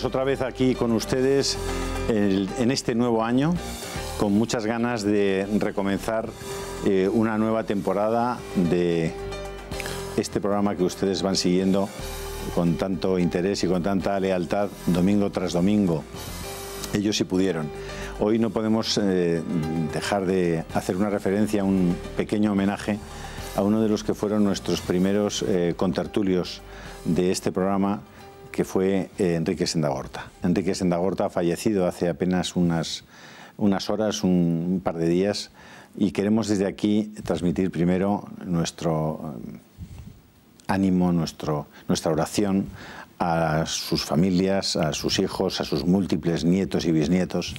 otra vez aquí con ustedes en este nuevo año, con muchas ganas de recomenzar una nueva temporada de este programa que ustedes van siguiendo con tanto interés y con tanta lealtad domingo tras domingo. Ellos sí pudieron. Hoy no podemos dejar de hacer una referencia, un pequeño homenaje a uno de los que fueron nuestros primeros contertulios de este programa, que fue Enrique Sendagorta. Enrique Sendagorta ha fallecido hace apenas unas horas, un par de días, y queremos desde aquí transmitir primero nuestro ánimo, nuestra oración a sus familias, a sus hijos, a sus múltiples nietos y bisnietos,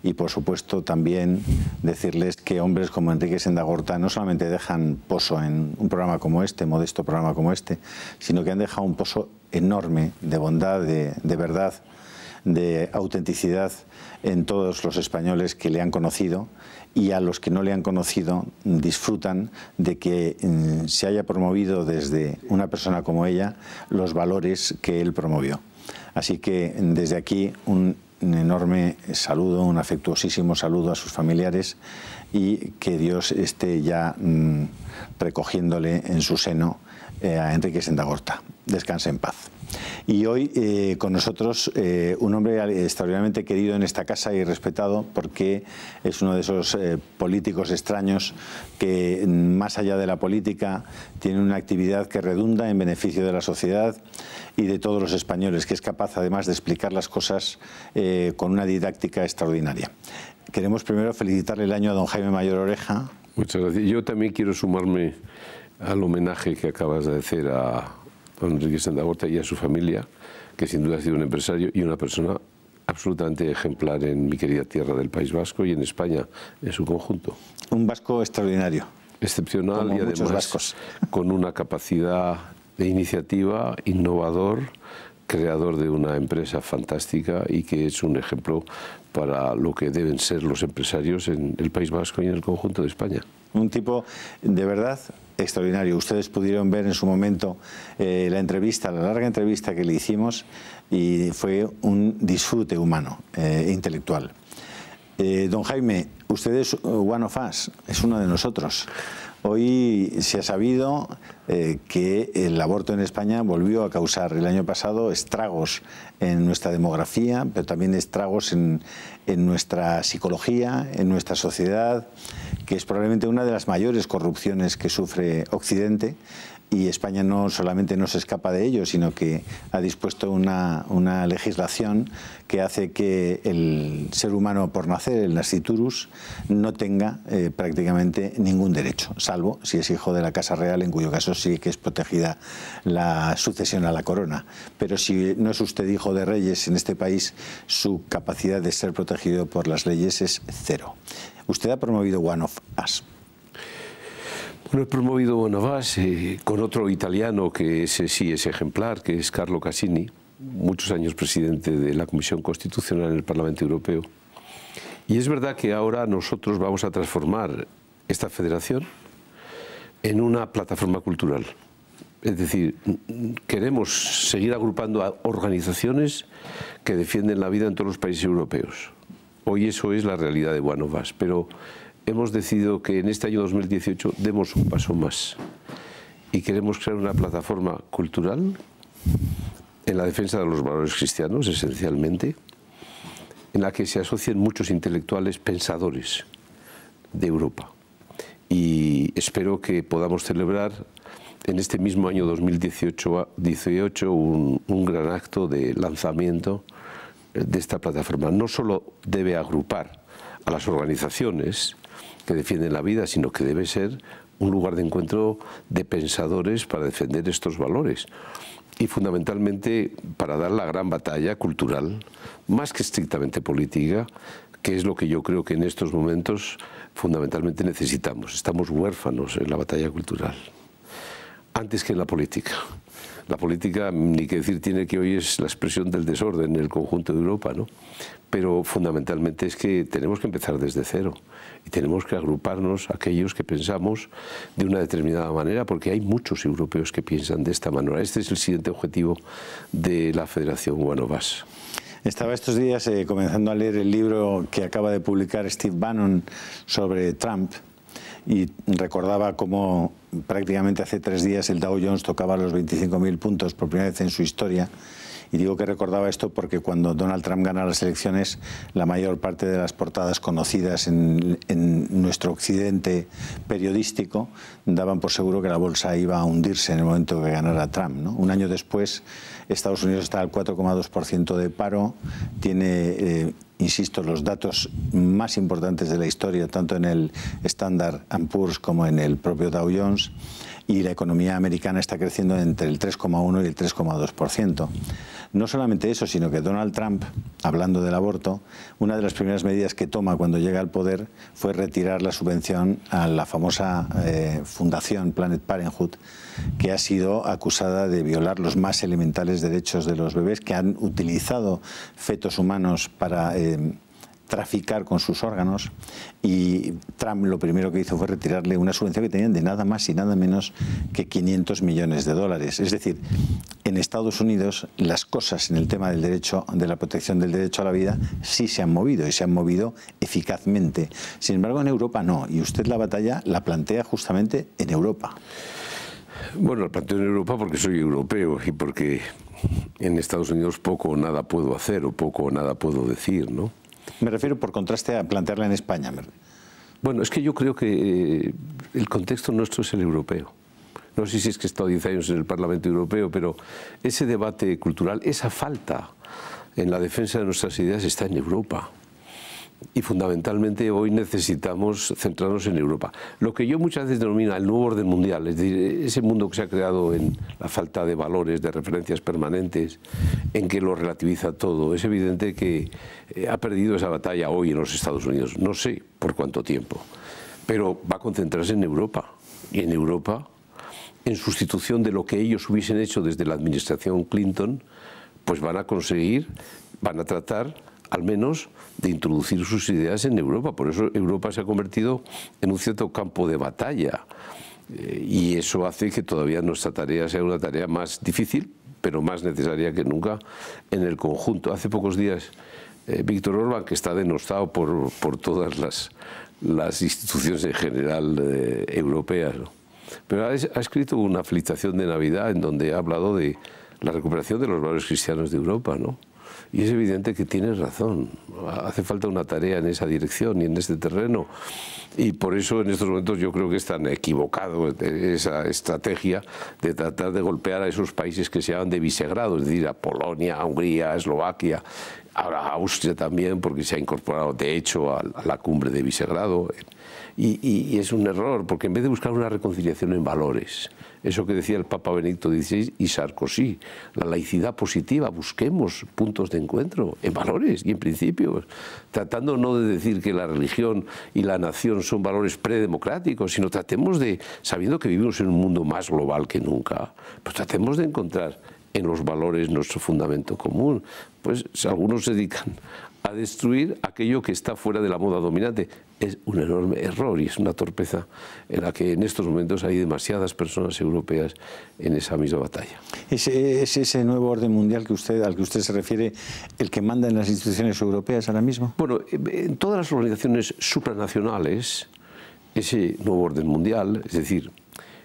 y por supuesto también decirles que hombres como Enrique Sendagorta no solamente dejan pozo en un programa como este, modesto programa como este, sino que han dejado un pozo enorme de bondad, de verdad, de autenticidad en todos los españoles que le han conocido, y a los que no le han conocido disfrutan de que se haya promovido desde una persona como ella los valores que él promovió. Así que desde aquí un enorme saludo, un afectuosísimo saludo a sus familiares, y que Dios esté ya recogiéndole en su seno a Enrique Sendagorta. Descanse en paz. Y hoy con nosotros un hombre extraordinariamente querido en esta casa y respetado, porque es uno de esos políticos extraños que, más allá de la política, tiene una actividad que redunda en beneficio de la sociedad y de todos los españoles, que es capaz además de explicar las cosas con una didáctica extraordinaria. Queremos primero felicitarle el año a don Jaime Mayor Oreja. Muchas gracias. Yo también quiero sumarme al homenaje que acabas de hacer a don Enrique Sendagorta y a su familia, que sin duda ha sido un empresario y una persona absolutamente ejemplar en mi querida tierra del País Vasco y en España en su conjunto. Un vasco extraordinario. Excepcional, como y además vascos, con una capacidad de iniciativa, innovador, creador de una empresa fantástica, y que es un ejemplo para lo que deben ser los empresarios en el País Vasco y en el conjunto de España. Un tipo de verdad extraordinario. Ustedes pudieron ver en su momento la entrevista, la larga entrevista que le hicimos, y fue un disfrute humano e intelectual. Don Jaime, usted es one of us, es uno de nosotros. Hoy se ha sabido que el aborto en España volvió a causar el año pasado estragos en nuestra demografía, pero también estragos en nuestra psicología, en nuestra sociedad, que es probablemente una de las mayores corrupciones que sufre Occidente. Y España no solamente no se escapa de ello, sino que ha dispuesto una legislación que hace que el ser humano por nacer, el nasciturus, no tenga prácticamente ningún derecho, salvo si es hijo de la Casa Real, en cuyo caso sí que es protegida la sucesión a la corona. Pero si no es usted hijo de reyes en este país, su capacidad de ser protegido por las leyes es cero. Usted ha promovido One of Us. Bueno, he promovido One of Us con otro italiano que ese sí es ejemplar, que es Carlo Casini, muchos años presidente de la Comisión Constitucional en el Parlamento Europeo. Y es verdad que ahora nosotros vamos a transformar esta federación en una plataforma cultural. Es decir, queremos seguir agrupando a organizaciones que defienden la vida en todos los países europeos. Hoy eso es la realidad de One of Us, pero hemos decidido que en este año 2018 demos un paso más y queremos crear una plataforma cultural en la defensa de los valores cristianos, esencialmente, en la que se asocien muchos intelectuales pensadores de Europa. Y espero que podamos celebrar en este mismo año 2018 un gran acto de lanzamiento de esta plataforma. No solo debe agrupar a las organizaciones que defienden la vida, sino que debe ser un lugar de encuentro de pensadores para defender estos valores, y fundamentalmente para dar la gran batalla cultural, más que estrictamente política, que es lo que yo creo que en estos momentos fundamentalmente necesitamos. Estamos huérfanos en la batalla cultural, antes que en la política. La política, ni que decir tiene, que hoy es la expresión del desorden en el conjunto de Europa, ¿no? Pero fundamentalmente es que tenemos que empezar desde cero y tenemos que agruparnos aquellos que pensamos de una determinada manera, porque hay muchos europeos que piensan de esta manera. Este es el siguiente objetivo de la Federación One of Us. Estaba estos días comenzando a leer el libro que acaba de publicar Steve Bannon sobre Trump y recordaba cómo prácticamente hace 3 días el Dow Jones tocaba los 25.000 puntos por primera vez en su historia. Y digo que recordaba esto porque cuando Donald Trump gana las elecciones, la mayor parte de las portadas conocidas en nuestro occidente periodístico daban por seguro que la bolsa iba a hundirse en el momento que ganara Trump, ¿no? Un año después, Estados Unidos está al 4,2% de paro, tiene, insisto, los datos más importantes de la historia, tanto en el Standard & Poor's como en el propio Dow Jones, y la economía americana está creciendo entre el 3,1 y el 3,2%. No solamente eso, sino que Donald Trump, hablando del aborto, una de las primeras medidas que toma cuando llega al poder fue retirar la subvención a la famosa fundación Planned Parenthood, que ha sido acusada de violar los más elementales derechos de los bebés, que han utilizado fetos humanos para traficar con sus órganos, y Trump lo primero que hizo fue retirarle una subvención que tenían de nada más y nada menos que 500 millones de dólares. Es decir, en Estados Unidos las cosas en el tema del derecho, de la protección del derecho a la vida, sí se han movido y se han movido eficazmente. Sin embargo, en Europa no, y usted la batalla la plantea justamente en Europa. Bueno, la planteo en Europa porque soy europeo y porque en Estados Unidos poco o nada puedo hacer o poco o nada puedo decir, ¿no? Me refiero por contraste a plantearla en España. Bueno, es que yo creo que el contexto nuestro es el europeo. No sé si es que he estado 10 años en el Parlamento Europeo, pero ese debate cultural, esa falta en la defensa de nuestras ideas está en Europa. Y fundamentalmente hoy necesitamos centrarnos en Europa. Lo que yo muchas veces denomino el nuevo orden mundial, es decir, ese mundo que se ha creado en la falta de valores, de referencias permanentes, en que lo relativiza todo, es evidente que ha perdido esa batalla hoy en los Estados Unidos. No sé por cuánto tiempo, pero va a concentrarse en Europa. Y en Europa, en sustitución de lo que ellos hubiesen hecho desde la administración Clinton, pues van a conseguir, van a tratar al menos de introducir sus ideas en Europa. Por eso Europa se ha convertido en un cierto campo de batalla y eso hace que todavía nuestra tarea sea una tarea más difícil, pero más necesaria que nunca en el conjunto. Hace pocos días Víctor Orbán, que está denostado por todas las instituciones en general europeas, ¿no? Pero ha escrito una felicitación de Navidad en donde ha hablado de la recuperación de los valores cristianos de Europa, ¿no? Y es evidente que tienes razón, hace falta una tarea en esa dirección y en este terreno, y por eso en estos momentos yo creo que es tan equivocado esa estrategia de tratar de golpear a esos países que se llaman de Visegrado, es decir, a Polonia, a Hungría, a Eslovaquia, ahora a Austria también, porque se ha incorporado de hecho a la cumbre de Visegrado. Y es un error, porque en vez de buscar una reconciliación en valores, eso que decía el Papa Benedicto XVI y Sarkozy, la laicidad positiva, busquemos puntos de encuentro en valores y en principios, tratando no de decir que la religión y la nación son valores predemocráticos, sino tratemos de, sabiendo que vivimos en un mundo más global que nunca, pues tratemos de encontrar en los valores nuestro fundamento común. Pues algunos se dedican a destruir aquello que está fuera de la moda dominante. Es un enorme error y es una torpeza en la que en estos momentos hay demasiadas personas europeas en esa misma batalla. ¿Es ese nuevo orden mundial al que usted se refiere el que manda en las instituciones europeas ahora mismo? Bueno, en todas las organizaciones supranacionales, ese nuevo orden mundial, es decir,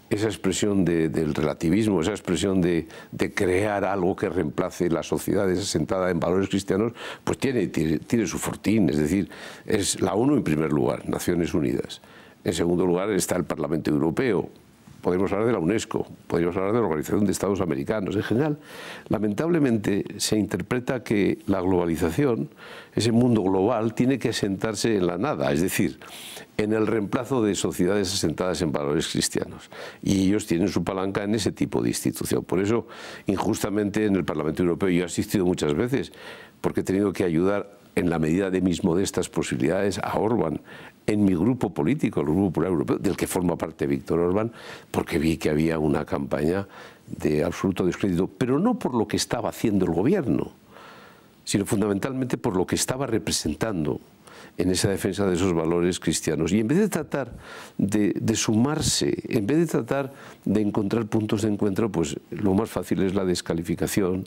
esa expresión del relativismo, esa expresión de crear algo que reemplace la sociedad asentada en valores cristianos, pues tiene su fortín. Es decir, es la ONU en primer lugar, Naciones Unidas. En segundo lugar está el Parlamento Europeo. Podemos hablar de la UNESCO, podríamos hablar de la Organización de Estados Americanos. En general, lamentablemente se interpreta que la globalización, ese mundo global, tiene que asentarse en la nada, es decir, en el reemplazo de sociedades asentadas en valores cristianos. Y ellos tienen su palanca en ese tipo de institución. Por eso, injustamente, en el Parlamento Europeo yo he asistido muchas veces, porque he tenido que ayudar en la medida de mis modestas posibilidades a Orbán en mi grupo político, el Grupo Popular Europeo, del que forma parte Víctor Orbán, porque vi que había una campaña de absoluto descrédito, pero no por lo que estaba haciendo el gobierno, sino fundamentalmente por lo que estaba representando en esa defensa de esos valores cristianos. Y en vez de tratar de sumarse, en vez de tratar de encontrar puntos de encuentro, pues lo más fácil es la descalificación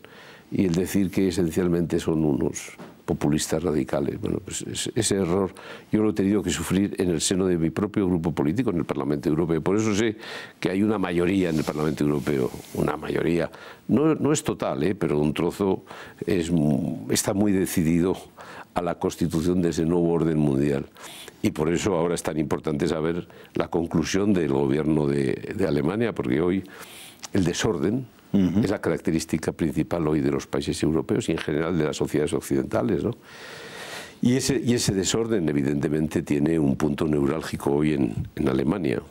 y el decir que esencialmente son unos populistas radicales. Bueno, pues ese error yo lo he tenido que sufrir en el seno de mi propio grupo político en el Parlamento Europeo. Por eso sé que hay una mayoría en el Parlamento Europeo, una mayoría, no es total, pero un trozo está muy decidido a la constitución de ese nuevo orden mundial. Y por eso ahora es tan importante saber la conclusión del gobierno de Alemania, porque hoy el desorden es la característica principal hoy de los países europeos y en general de las sociedades occidentales, ¿no? Y ese desorden evidentemente tiene un punto neurálgico hoy en Alemania.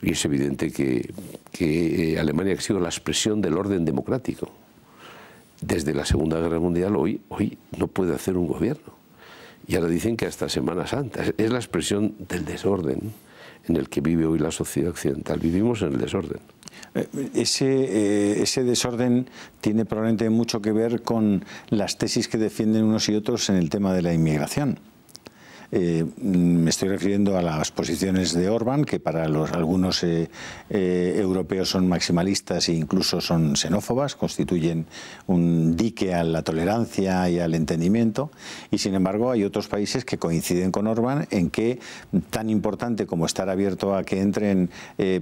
Y es evidente que Alemania ha sido la expresión del orden democrático. Desde la Segunda Guerra Mundial hoy no puede hacer un gobierno. Y ahora dicen que hasta Semana Santa. Es la expresión del desorden en el que vive hoy la sociedad occidental. Vivimos en el desorden. Ese desorden tiene probablemente mucho que ver con las tesis que defienden unos y otros en el tema de la inmigración. Me estoy refiriendo a las posiciones de Orbán, que para algunos europeos son maximalistas e incluso son xenófobas, constituyen un dique a la tolerancia y al entendimiento, y sin embargo hay otros países que coinciden con Orbán en que tan importante como estar abierto a que entren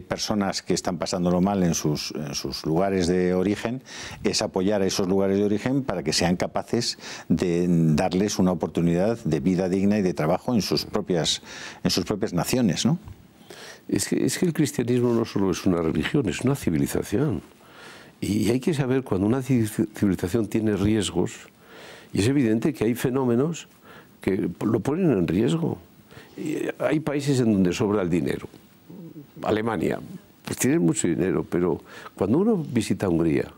personas que están pasándolo mal en sus lugares de origen, es apoyar a esos lugares de origen para que sean capaces de darles una oportunidad de vida digna y de trabajo en sus propias naciones, ¿no? Es que el cristianismo no solo es una religión, es una civilización. Y hay que saber cuando una civilización tiene riesgos, y es evidente que hay fenómenos que lo ponen en riesgo. Y hay países en donde sobra el dinero. Alemania, pues tienen mucho dinero, pero cuando uno visita Hungría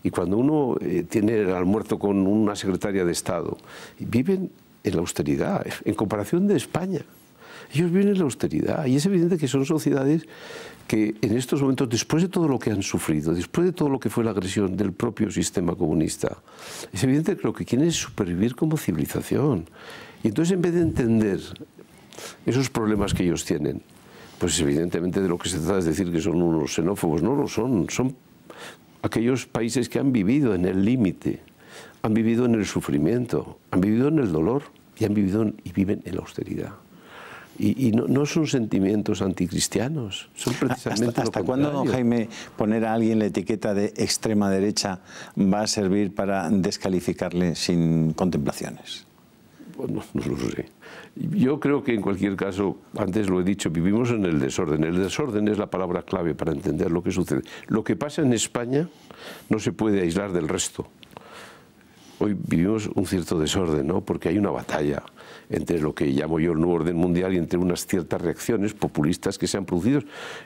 y cuando uno tiene el almuerzo con una secretaria de Estado, viven en la austeridad, en comparación de España. Ellos viven en la austeridad y es evidente que son sociedades que en estos momentos, después de todo lo que han sufrido, después de todo lo que fue la agresión del propio sistema comunista, es evidente que lo que quieren es supervivir como civilización. Y entonces, en vez de entender esos problemas que ellos tienen, pues evidentemente de lo que se trata es decir que son unos xenófobos. No lo son, son aquellos países que han vivido en el límite, han vivido en el sufrimiento, han vivido en el dolor y viven en la austeridad. Y no son sentimientos anticristianos, son precisamente ¿Hasta cuándo, don Jaime, poner a alguien la etiqueta de extrema derecha va a servir para descalificarle sin contemplaciones? Bueno, no lo sé. Yo creo que en cualquier caso, antes lo he dicho, vivimos en el desorden. El desorden es la palabra clave para entender lo que sucede. Lo que pasa en España no se puede aislar del resto. Hoy vivimos un cierto desorden, ¿no? Porque hay una batalla entre lo que llamo yo el nuevo orden mundial y entre unas ciertas reacciones populistas que se han producido.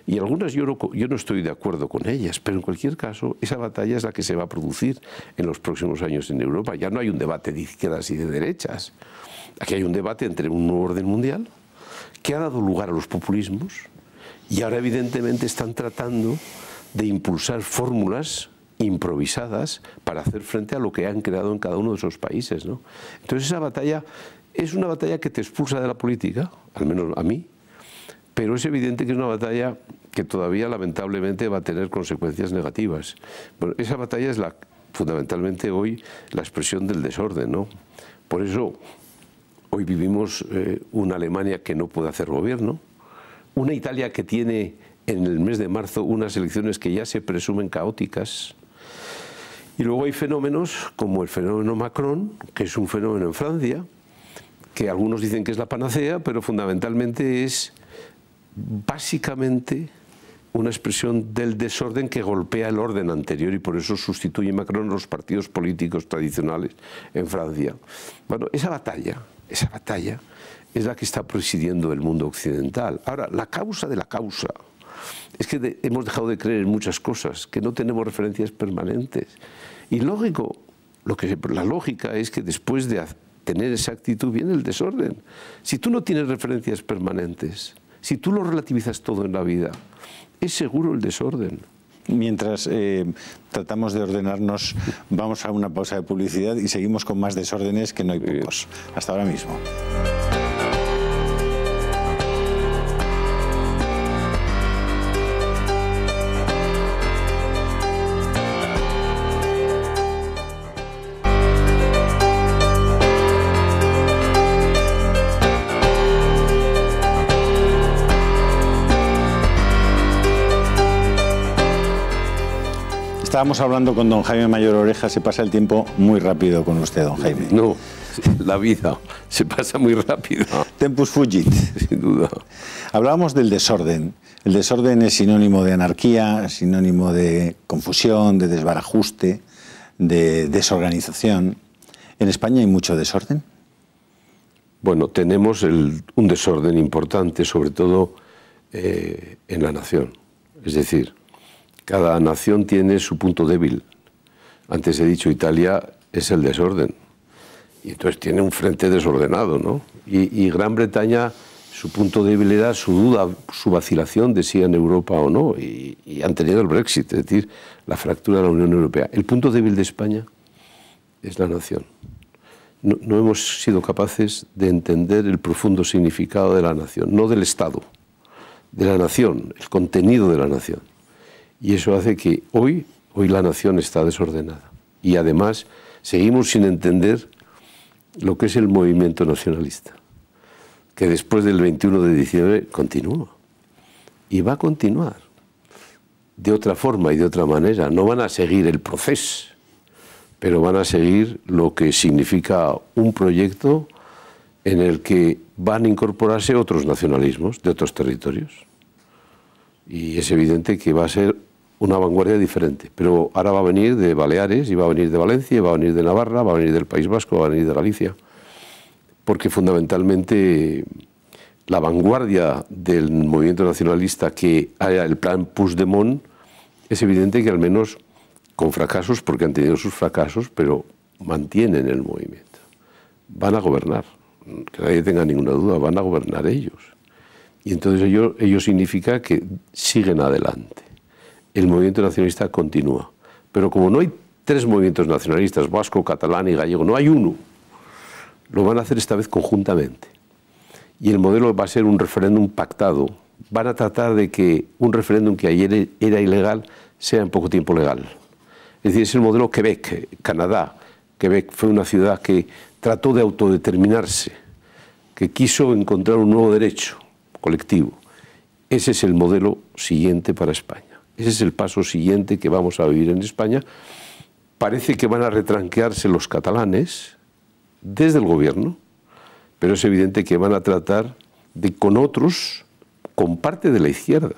Y algunas yo no estoy de acuerdo con ellas, pero en cualquier caso esa batalla es la que se va a producir en los próximos años en Europa. Ya no hay un debate de izquierdas y de derechas. Aquí hay un debate entre un nuevo orden mundial que ha dado lugar a los populismos y ahora evidentemente están tratando de impulsar fórmulas improvisadas para hacer frente a lo que han creado en cada uno de esos países, ¿no? Entonces esa batalla es una batalla que te expulsa de la política, al menos a mí, pero es evidente que es una batalla que todavía lamentablemente va a tener consecuencias negativas. Bueno, esa batalla es fundamentalmente hoy la expresión del desorden, ¿no? Por eso hoy vivimos una Alemania que no puede hacer gobierno, una Italia que tiene en el mes de marzo unas elecciones que ya se presumen caóticas. Y luego hay fenómenos como el fenómeno Macron, que es un fenómeno en Francia, que algunos dicen que es la panacea, pero fundamentalmente es básicamente una expresión del desorden que golpea el orden anterior y por eso sustituye Macron los partidos políticos tradicionales en Francia. Bueno, esa batalla es la que está presidiendo el mundo occidental. Ahora, la causa de la causa es que hemos dejado de creer en muchas cosas, que no tenemos referencias permanentes. Y lógico, la lógica es que después de tener esa actitud viene el desorden. Si tú no tienes referencias permanentes, si tú lo relativizas todo en la vida, es seguro el desorden. Mientras tratamos de ordenarnos, vamos a una pausa de publicidad y seguimos con más desórdenes, que no hay pocos. Hasta ahora mismo. Estábamos hablando con don Jaime Mayor Oreja. Se pasa el tiempo muy rápido con usted, don Jaime. No, la vida se pasa muy rápido. Tempus fugit. Sin duda. Hablábamos del desorden. El desorden es sinónimo de anarquía, sinónimo de confusión, de desbarajuste, de desorganización. ¿En España hay mucho desorden? Bueno, tenemos un desorden importante, sobre todo en la nación. Es decir, cada nación tiene su punto débil. Antes he dicho, Italia es el desorden. Y entonces tiene un frente desordenado, ¿no? Y Gran Bretaña, su punto débil era su duda, su vacilación de si en Europa o no. Y han tenido el Brexit, es decir, la fractura de la Unión Europea. El punto débil de España es la nación. No hemos sido capaces de entender el profundo significado de la nación, no del Estado, de la nación, el contenido de la nación. Y eso hace que hoy la nación está desordenada. Y además seguimos sin entender lo que es el movimiento nacionalista, que después del 21 de diciembre continúa. Y va a continuar. De otra forma y de otra manera. No van a seguir el proceso, pero van a seguir lo que significa un proyecto en el que van a incorporarse otros nacionalismos de otros territorios. Y es evidente que va a ser una vanguardia diferente, pero ahora va a venir de Baleares, y va a venir de Valencia, y va a venir de Navarra, va a venir del País Vasco, va a venir de Galicia, porque fundamentalmente la vanguardia del movimiento nacionalista, que haya el plan Puigdemont, es evidente que al menos con fracasos, porque han tenido sus fracasos, pero mantienen el movimiento. Van a gobernar, que nadie tenga ninguna duda, van a gobernar ellos. Y entonces ello significa que siguen adelante. El movimiento nacionalista continúa. Pero como no hay tres movimientos nacionalistas, vasco, catalán y gallego, no hay uno, lo van a hacer esta vez conjuntamente. Y el modelo va a ser un referéndum pactado. Van a tratar de que un referéndum que ayer era ilegal sea en poco tiempo legal. Es decir, es el modelo Quebec, Canadá. Quebec fue una ciudad que trató de autodeterminarse, que quiso encontrar un nuevo derecho colectivo. Ese es el modelo siguiente para España. Ese es el paso siguiente que vamos a vivir en España. Parece que van a retranquearse los catalanes desde el gobierno, pero es evidente que van a tratar de, con otros, con parte de la izquierda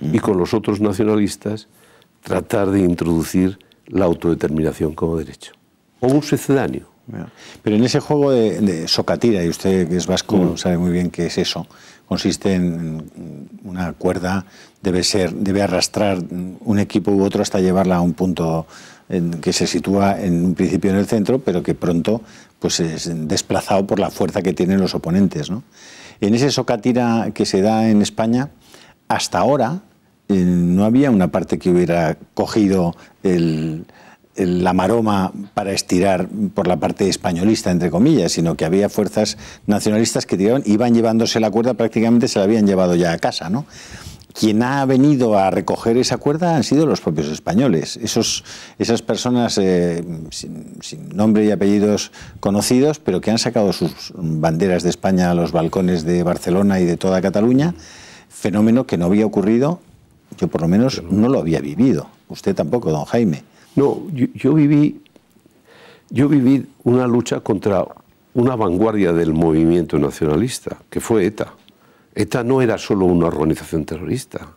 y con los otros nacionalistas, tratar de introducir la autodeterminación como derecho. O un sucedáneo. Pero en ese juego de socatira, y usted que es vasco sabe muy bien qué es eso, consiste en una cuerda, debe arrastrar un equipo u otro hasta llevarla a un punto que se sitúa en un principio en el centro, pero que pronto pues es desplazado por la fuerza que tienen los oponentes, ¿no? En ese socatira que se da en España, hasta ahora no había una parte que hubiera cogido la maroma para estirar por la parte españolista, entre comillas, sino que había fuerzas nacionalistas que tiraban, iban llevándose la cuerda, prácticamente se la habían llevado ya a casa, ¿no? Quien ha venido a recoger esa cuerda han sido los propios españoles. Esas personas sin nombre y apellidos conocidos, pero que han sacado sus banderas de España a los balcones de Barcelona y de toda Cataluña, fenómeno que no había ocurrido, yo por lo menos no lo había vivido. Usted tampoco, don Jaime. No, yo viví una lucha contra una vanguardia del movimiento nacionalista, que fue ETA. ETA no era solo una organización terrorista.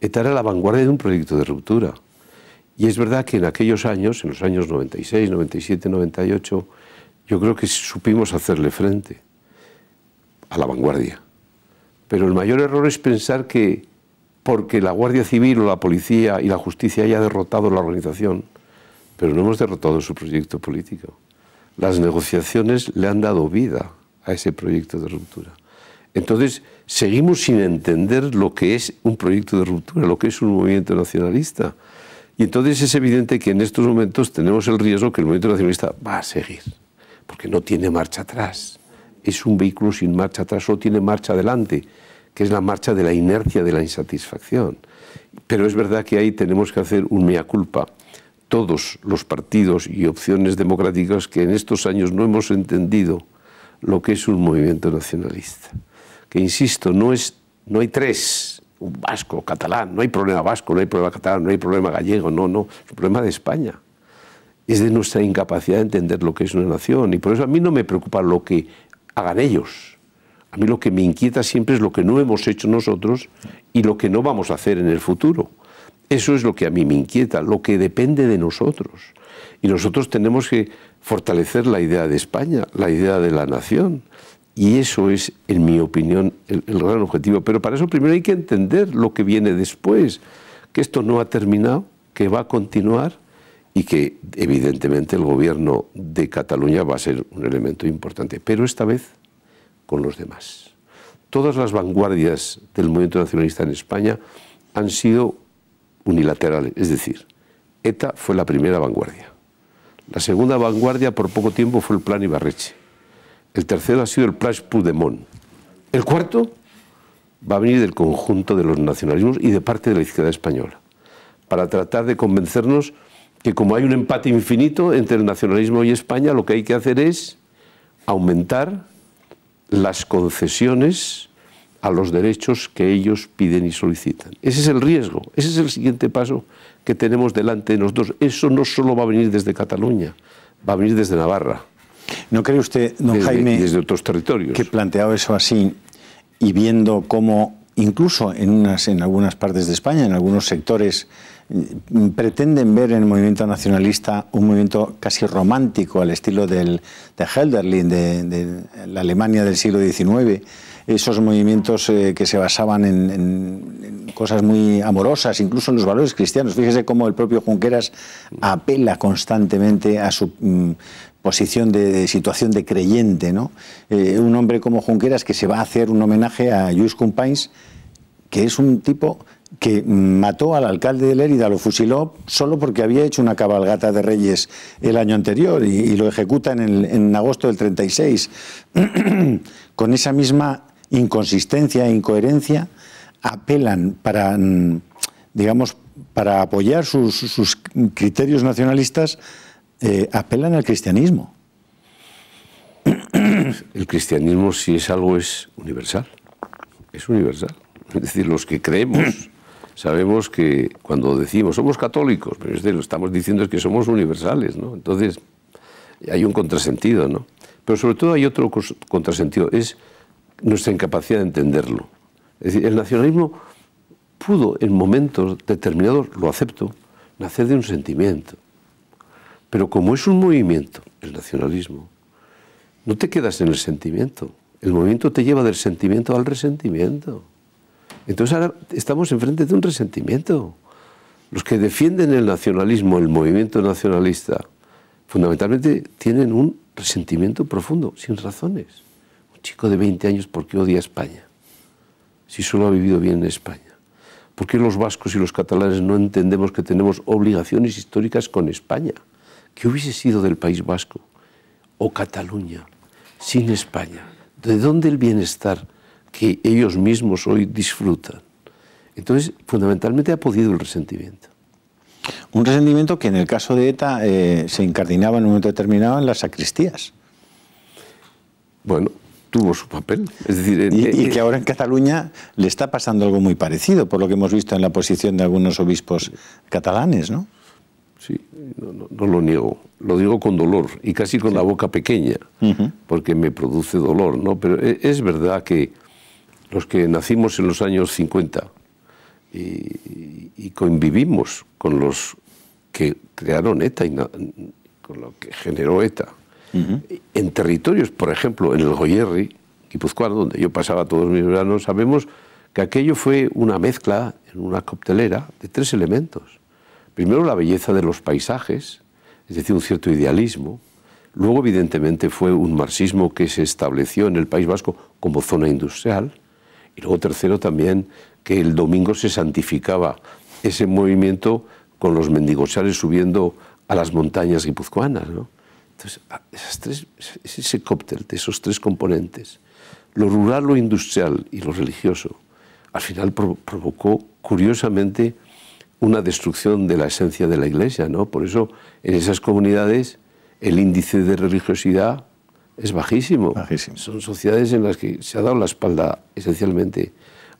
ETA era la vanguardia de un proyecto de ruptura. Y es verdad que en aquellos años, en los años 96, 97, 98, yo creo que supimos hacerle frente a la vanguardia. Pero el mayor error es pensar que porque la Guardia Civil o la policía y la justicia haya derrotado la organización, pero no hemos derrotado su proyecto político. Las negociaciones le han dado vida a ese proyecto de ruptura. Entonces, seguimos sin entender lo que es un proyecto de ruptura, lo que es un movimiento nacionalista. Y entonces es evidente que en estos momentos tenemos el riesgo que el movimiento nacionalista va a seguir, porque no tiene marcha atrás. Es un vehículo sin marcha atrás, solo tiene marcha adelante, que es la marcha de la inercia, de la insatisfacción. Pero es verdad que ahí tenemos que hacer un mea culpa. Todos los partidos y opciones democráticas que en estos años no hemos entendido lo que es un movimiento nacionalista. Que, insisto, no hay tres, un vasco, catalán, no hay problema vasco, no hay problema catalán, no hay problema gallego, no, es un problema de España. Es de nuestra incapacidad de entender lo que es una nación, y por eso a mí no me preocupa lo que hagan ellos. A mí lo que me inquieta siempre es lo que no hemos hecho nosotros y lo que no vamos a hacer en el futuro. Eso es lo que a mí me inquieta, lo que depende de nosotros. Y nosotros tenemos que fortalecer la idea de España, la idea de la nación. Y eso es, en mi opinión, el gran objetivo. Pero para eso primero hay que entender lo que viene después, que esto no ha terminado, que va a continuar y que, evidentemente, el gobierno de Cataluña va a ser un elemento importante. Pero esta vez con los demás. Todas las vanguardias del movimiento nacionalista en España han sido unilaterales, es decir, ETA fue la primera vanguardia. La segunda vanguardia por poco tiempo fue el Plan Ibarretxe. El tercero ha sido el Plan Puigdemont. El cuarto va a venir del conjunto de los nacionalismos y de parte de la izquierda española, para tratar de convencernos que como hay un empate infinito entre el nacionalismo y España, lo que hay que hacer es aumentar las concesiones a los derechos que ellos piden y solicitan. Ese es el riesgo, ese es el siguiente paso que tenemos delante de nosotros. Eso no solo va a venir desde Cataluña, va a venir desde Navarra. ¿No cree usted, don Jaime, desde otros territorios, que planteado eso así y viendo cómo incluso en algunas partes de España, en algunos sectores, pretenden ver en el movimiento nacionalista un movimiento casi romántico al estilo de Hölderlin, de la Alemania del siglo XIX, esos movimientos que se basaban en cosas muy amorosas, incluso en los valores cristianos? Fíjese cómo el propio Junqueras apela constantemente a su posición de situación de creyente, ¿no? Un hombre como Junqueras, que se va a hacer un homenaje a Lluís Companys, que es un tipo que mató al alcalde de Lérida, lo fusiló solo porque había hecho una cabalgata de Reyes el año anterior y lo ejecutan en agosto del 36. Con esa misma inconsistencia e incoherencia apelan para, digamos, para apoyar sus criterios nacionalistas, apelan al cristianismo. El cristianismo, si es algo, es universal. Es universal. Es decir, los que creemos sabemos que cuando decimos somos católicos, pero lo estamos diciendo es que somos universales, ¿no? Entonces hay un contrasentido, ¿no? Pero sobre todo hay otro contrasentido, es nuestra incapacidad de entenderlo. Es decir, el nacionalismo pudo en momentos determinados, lo acepto, nacer de un sentimiento. Pero como es un movimiento, el nacionalismo, no te quedas en el sentimiento. El movimiento te lleva del sentimiento al resentimiento. Entonces ahora estamos enfrente de un resentimiento. Los que defienden el nacionalismo, el movimiento nacionalista, fundamentalmente tienen un resentimiento profundo, sin razones. Un chico de 20 años, ¿por qué odia a España? Si solo ha vivido bien en España. ¿Por qué los vascos y los catalanes no entendemos que tenemos obligaciones históricas con España? ¿Qué hubiese sido del País Vasco o Cataluña sin España? ¿De dónde el bienestar que ellos mismos hoy disfrutan? Entonces, fundamentalmente ha podido el resentimiento. Un resentimiento que en el caso de ETA se incardinaba en un momento determinado en las sacristías. Bueno, tuvo su papel. Es decir, y que ahora en Cataluña le está pasando algo muy parecido, por lo que hemos visto en la posición de algunos obispos catalanes, ¿no? Sí, no lo niego, lo digo con dolor y casi con la boca pequeña, porque me produce dolor, ¿no? Pero es verdad que los que nacimos en los años 50 y convivimos con los que crearon ETA y con lo que generó ETA, en territorios, por ejemplo, en el Goierri, guipuzcoano, donde yo pasaba todos mis veranos, sabemos que aquello fue una mezcla en una coctelera de tres elementos. Primero, la belleza de los paisajes, es decir, un cierto idealismo. Luego, evidentemente, fue un marxismo que se estableció en el País Vasco como zona industrial. Y luego, tercero, también que el domingo se santificaba ese movimiento con los mendigosales subiendo a las montañas guipuzcoanas, ¿no? Entonces, ese cóctel de esos tres componentes, lo rural, lo industrial y lo religioso, al final provocó, curiosamente, una destrucción de la esencia de la Iglesia, ¿no? Por eso, en esas comunidades, el índice de religiosidad es bajísimo. Bajísimo. Son sociedades en las que se ha dado la espalda, esencialmente,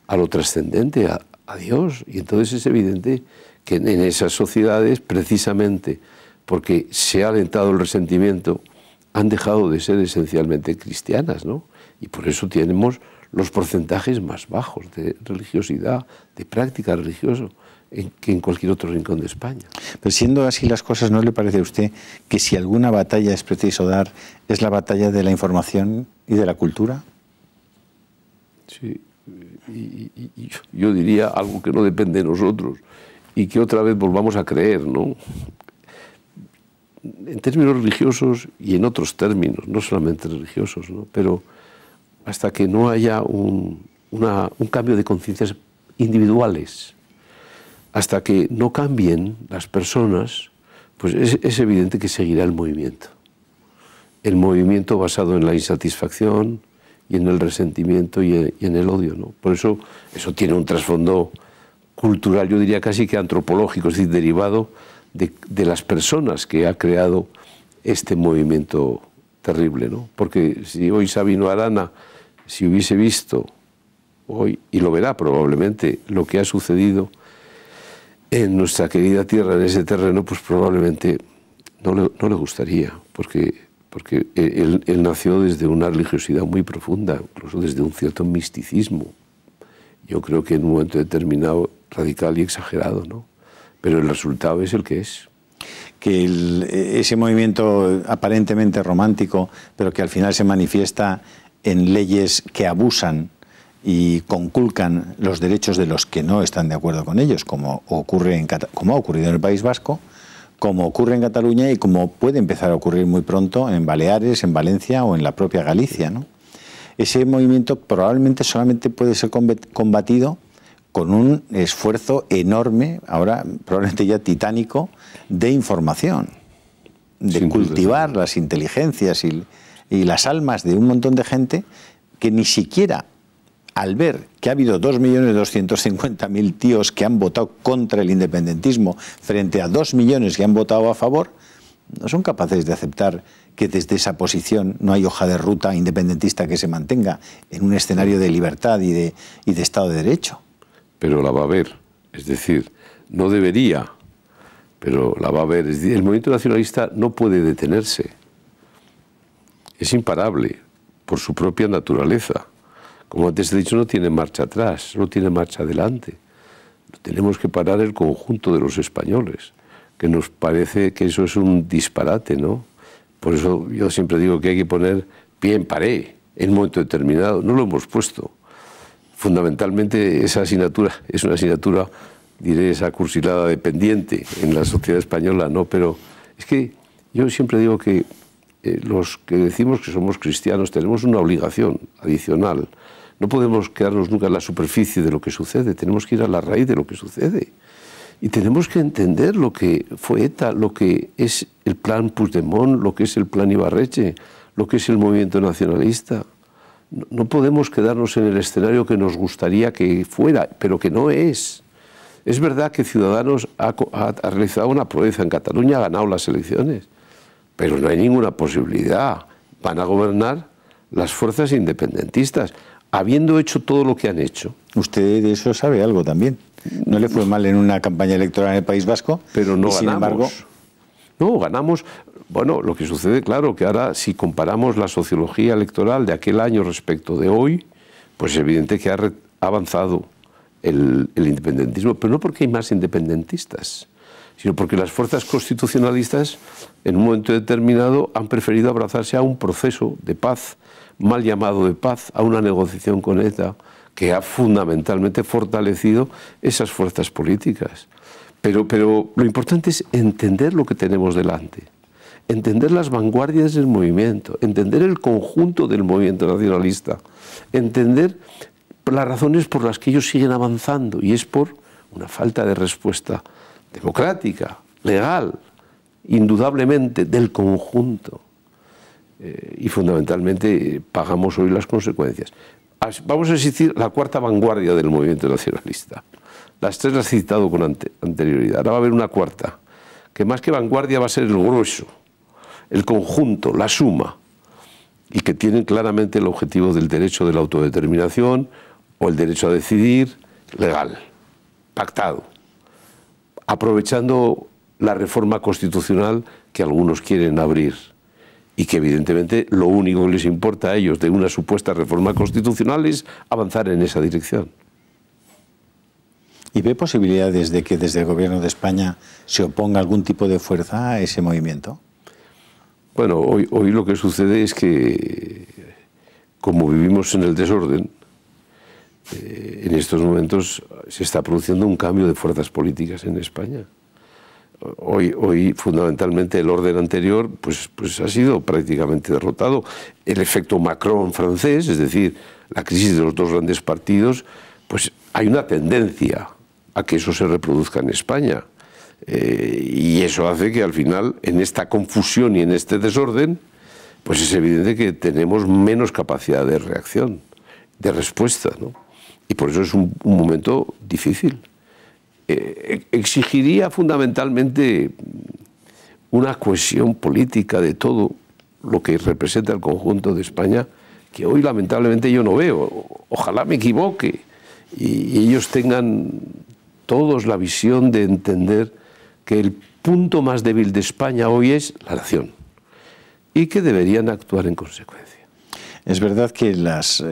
a lo trascendente, a Dios. Y entonces es evidente que en esas sociedades, precisamente porque se ha alentado el resentimiento, han dejado de ser esencialmente cristianas, ¿no? Y por eso tenemos los porcentajes más bajos de religiosidad, de práctica religiosa, que en cualquier otro rincón de España. Pero siendo así las cosas, ¿no le parece a usted que si alguna batalla es preciso dar, es la batalla de la información y de la cultura? Sí, y yo diría algo que no depende de nosotros y que otra vez volvamos a creer, ¿no? En términos religiosos y en otros términos, no solamente religiosos, ¿no? Pero hasta que no haya un cambio de conciencias individuales, hasta que no cambien las personas, pues es evidente que seguirá el movimiento. El movimiento basado en la insatisfacción y en el resentimiento y en el odio, ¿no? Por eso tiene un trasfondo cultural, yo diría casi que antropológico, es decir, derivado de las personas que ha creado este movimiento terrible, ¿no? Porque si hoy Sabino Arana, si hubiese visto hoy, y lo verá probablemente, lo que ha sucedido en nuestra querida tierra, en ese terreno, pues probablemente no le gustaría, porque él nació desde una religiosidad muy profunda, incluso desde un cierto misticismo. Yo creo que en un momento determinado, radical y exagerado, ¿no? Pero el resultado es el que es. Que ese movimiento aparentemente romántico, pero que al final se manifiesta en leyes que abusan y conculcan los derechos de los que no están de acuerdo con ellos, como ha ocurrido en el País Vasco, como ocurre en Cataluña y como puede empezar a ocurrir muy pronto en Baleares, en Valencia o en la propia Galicia, ¿no? Ese movimiento probablemente solamente puede ser combatido con un esfuerzo enorme, ahora probablemente ya titánico, de información, de cultivar las inteligencias y las almas de un montón de gente que ni siquiera, al ver que ha habido 2.250.000 tíos que han votado contra el independentismo frente a 2 millones que han votado a favor, no son capaces de aceptar que desde esa posición no hay hoja de ruta independentista que se mantenga en un escenario de libertad y de Estado de Derecho. Pero la va a haber, es decir, no debería, pero la va a haber. Es decir, el movimiento nacionalista no puede detenerse, es imparable por su propia naturaleza. Como antes he dicho, no tiene marcha atrás, no tiene marcha adelante. Tenemos que parar el conjunto de los españoles, que nos parece que eso es un disparate, ¿no? Por eso yo siempre digo que hay que poner pie en pared en un momento determinado. No lo hemos puesto. Fundamentalmente esa asignatura es una asignatura, diré, esa cursilada dependiente en la sociedad española, ¿no? Pero es que yo siempre digo que los que decimos que somos cristianos tenemos una obligación adicional. No podemos quedarnos nunca en la superficie de lo que sucede, tenemos que ir a la raíz de lo que sucede. Y tenemos que entender lo que fue ETA, lo que es el plan Puigdemont, lo que es el plan Ibarretxe, lo que es el movimiento nacionalista. No podemos quedarnos en el escenario que nos gustaría que fuera, pero que no es. Es verdad que Ciudadanos ha realizado una proeza en Cataluña, ha ganado las elecciones, pero no hay ninguna posibilidad. Van a gobernar las fuerzas independentistas, habiendo hecho todo lo que han hecho. Usted de eso sabe algo también. No le fue mal en una campaña electoral en el País Vasco, pero no y sin embargo... No, ganamos. Bueno, lo que sucede, claro, que ahora si comparamos la sociología electoral de aquel año respecto de hoy, pues es evidente que ha avanzado el independentismo, pero no porque hay más independentistas, sino porque las fuerzas constitucionalistas en un momento determinado han preferido abrazarse a un proceso de paz, mal llamado de paz, a una negociación con ETA, que ha fundamentalmente fortalecido esas fuerzas políticas. Pero lo importante es entender lo que tenemos delante, entender las vanguardias del movimiento, entender el conjunto del movimiento nacionalista, entender las razones por las que ellos siguen avanzando, y es por una falta de respuesta democrática, legal, indudablemente del conjunto. Y fundamentalmente pagamos hoy las consecuencias. Vamos a existir la cuarta vanguardia del movimiento nacionalista. Las tres las he citado con anterioridad. Ahora va a haber una cuarta, que más que vanguardia va a ser el grueso, el conjunto, la suma, y que tienen claramente el objetivo del derecho de la autodeterminación o el derecho a decidir legal, pactado, aprovechando la reforma constitucional que algunos quieren abrir y que evidentemente lo único que les importa a ellos de una supuesta reforma constitucional es avanzar en esa dirección. ¿Y ve posibilidades de que desde el Gobierno de España se oponga algún tipo de fuerza a ese movimiento? Bueno, hoy lo que sucede es que, como vivimos en el desorden, en estos momentos se está produciendo un cambio de fuerzas políticas en España. Hoy fundamentalmente el orden anterior pues ha sido prácticamente derrotado. El efecto Macron francés, es decir, la crisis de los dos grandes partidos, pues hay una tendencia a que eso se reproduzca en España. Y eso hace que al final, en esta confusión y en este desorden, pues es evidente que tenemos menos capacidad de reacción, de respuesta, ¿no? Y por eso es un momento difícil. Exigiría fundamentalmente una cohesión política de todo lo que representa el conjunto de España, que hoy lamentablemente yo no veo. Ojalá me equivoque y ellos tengan todos la visión de entender que el punto más débil de España hoy es la nación y que deberían actuar en consecuencia. Es verdad que las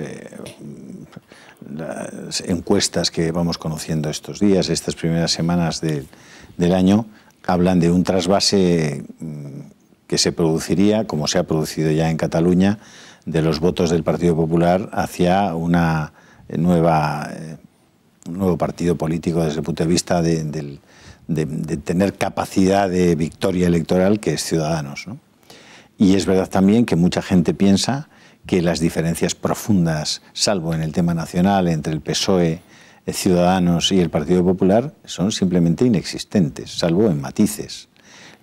encuestas que vamos conociendo estos días, estas primeras semanas del año, hablan de un trasvase que se produciría, como se ha producido ya en Cataluña, de los votos del Partido Popular hacia un nuevo partido político desde el punto de vista de tener capacidad de victoria electoral, que es Ciudadanos, ¿no? Y es verdad también que mucha gente piensa que las diferencias profundas, salvo en el tema nacional, entre el PSOE, Ciudadanos y el Partido Popular, son simplemente inexistentes, salvo en matices,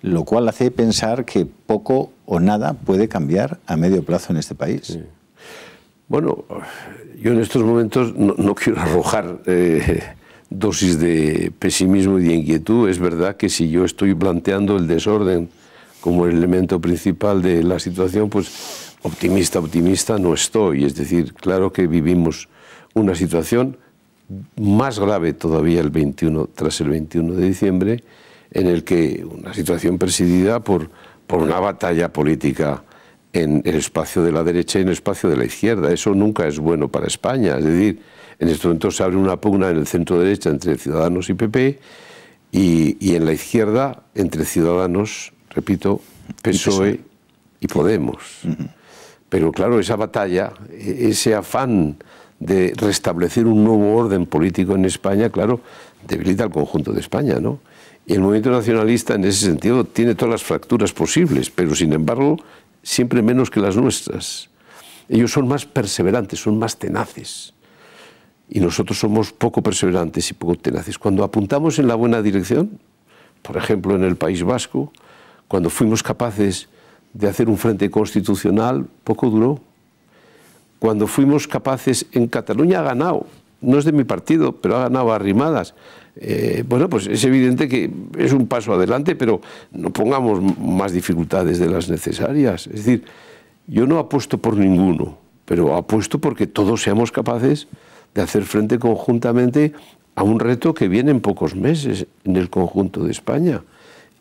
lo cual hace pensar que poco o nada puede cambiar a medio plazo en este país. Sí. Bueno, yo en estos momentos no quiero arrojar dosis de pesimismo y de inquietud. Es verdad que si yo estoy planteando el desorden como el elemento principal de la situación, pues optimista no estoy. Es decir, claro que vivimos una situación más grave todavía tras el 21 de diciembre, en el que una situación presidida por una batalla política en el espacio de la derecha y en el espacio de la izquierda. Eso nunca es bueno para España. Es decir, en estos momentos se abre una pugna en el centro derecha entre Ciudadanos y PP y en la izquierda entre Ciudadanos, repito, PSOE y Podemos. Pero claro, esa batalla, ese afán de restablecer un nuevo orden político en España, claro, debilita al conjunto de España, ¿no? Y el movimiento nacionalista en ese sentido tiene todas las fracturas posibles, pero sin embargo siempre menos que las nuestras. Ellos son más perseverantes, son más tenaces. Y nosotros somos poco perseverantes y poco tenaces. Cuando apuntamos en la buena dirección, por ejemplo en el País Vasco, cuando fuimos capaces de hacer un frente constitucional, poco duró. Cuando fuimos capaces, en Cataluña ha ganado, no es de mi partido, pero ha ganado a Arrimadas. Bueno, pues es evidente que es un paso adelante, pero no pongamos más dificultades de las necesarias. Es decir, yo no apuesto por ninguno, pero apuesto porque todos seamos capaces de hacer frente conjuntamente a un reto que viene en pocos meses en el conjunto de España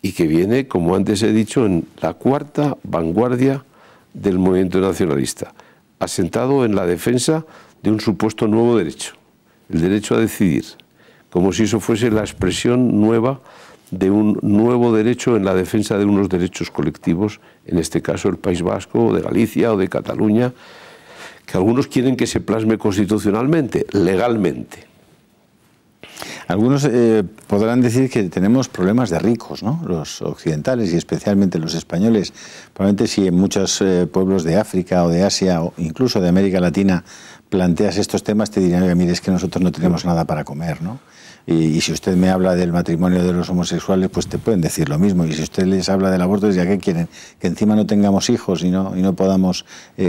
y que viene, como antes he dicho, en la cuarta vanguardia del movimiento nacionalista, asentado en la defensa de un supuesto nuevo derecho, el derecho a decidir, como si eso fuese la expresión nueva de un nuevo derecho en la defensa de unos derechos colectivos, en este caso el País Vasco, o de Galicia o de Cataluña, que algunos quieren que se plasme constitucionalmente, legalmente. Algunos podrán decir que tenemos problemas de ricos, ¿no? Los occidentales y especialmente los españoles. Probablemente si en muchos pueblos de África o de Asia o incluso de América Latina planteas estos temas, te dirán, mire, es que nosotros no tenemos nada para comer, ¿no? Y si usted me habla del matrimonio de los homosexuales, pues te pueden decir lo mismo. Y si usted les habla del aborto, ¿ya qué quieren? Que encima no tengamos hijos y no podamos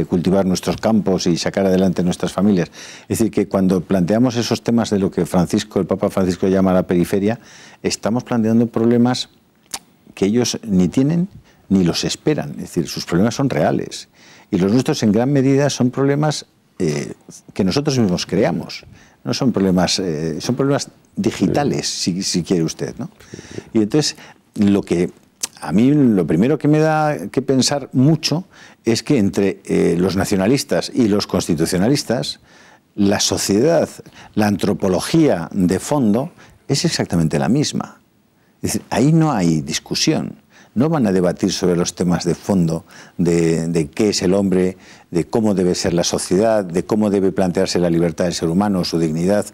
cultivar nuestros campos y sacar adelante nuestras familias. Es decir, que cuando planteamos esos temas de lo que el Papa Francisco llama la periferia, estamos planteando problemas que ellos ni tienen ni los esperan. Es decir, sus problemas son reales. Y los nuestros en gran medida son problemas que nosotros mismos creamos. No son problemas, son problemas digitales, si quiere usted, ¿no? Y entonces, a mí lo primero que me da que pensar mucho es que entre los nacionalistas y los constitucionalistas, la sociedad, la antropología de fondo es exactamente la misma. Es decir, ahí no hay discusión. No van a debatir sobre los temas de fondo, de qué es el hombre, de cómo debe ser la sociedad, de cómo debe plantearse la libertad del ser humano, su dignidad.